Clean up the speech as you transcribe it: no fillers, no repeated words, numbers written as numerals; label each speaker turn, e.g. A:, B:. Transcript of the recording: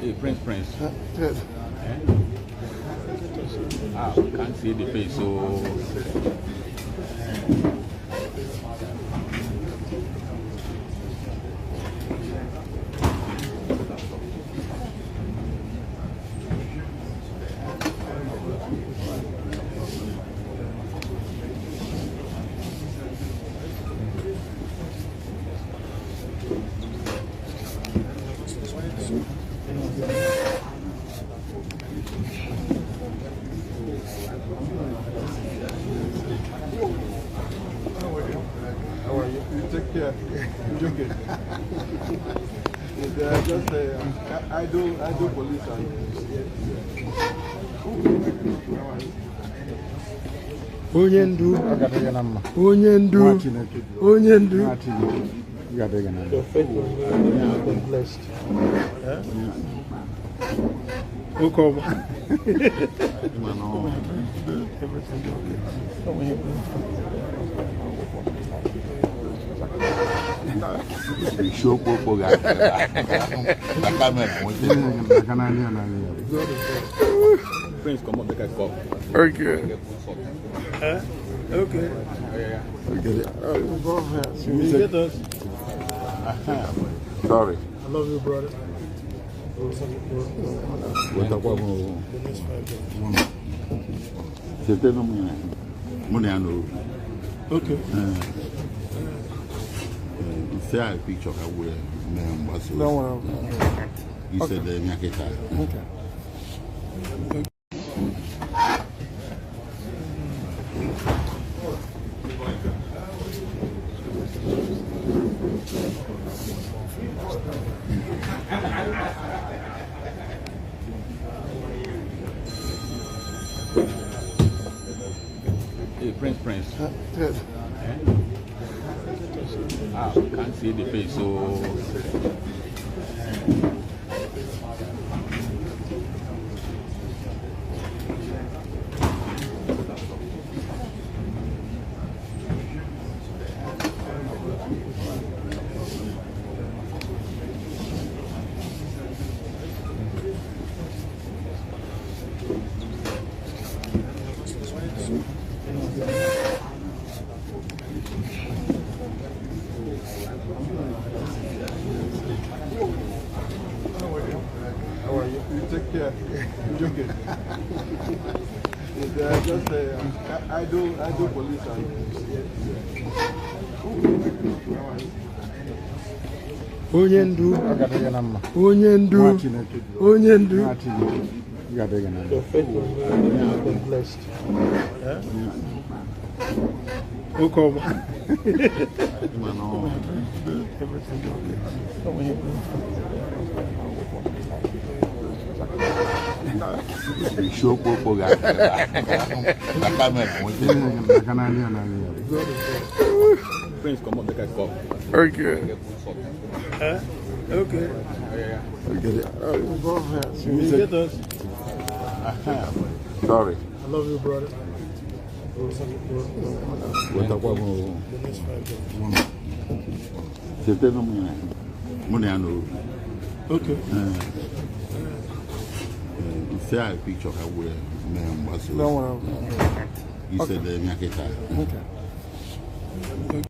A: Hey, Prince.
B: Yes.
A: I can't see the face, so.
B: How are you? You take care. You're good. Just I do police and
C: Onye ndu
B: your faith has been blessed.
A: Prince, come on, make a call.
C: Okay. Okay.
B: Sorry.
C: I love you, brother. Okay.
B: Say a picture of where
C: No one.
B: you said the Nyaketa.
C: Okay.
A: Hey, Prince.
C: Yes.
A: I can't see the face, so.
B: How are you? You take care. You're good. Just I do police and
C: Onye ndu
B: your faith has been blessed.
A: Prince, come on, make a call.
C: Okay. Okay.
B: Sorry.
C: I love you, brother. Okay.
B: Say a picture of where
C: No one.
B: you said the Nyaketa.
C: Okay.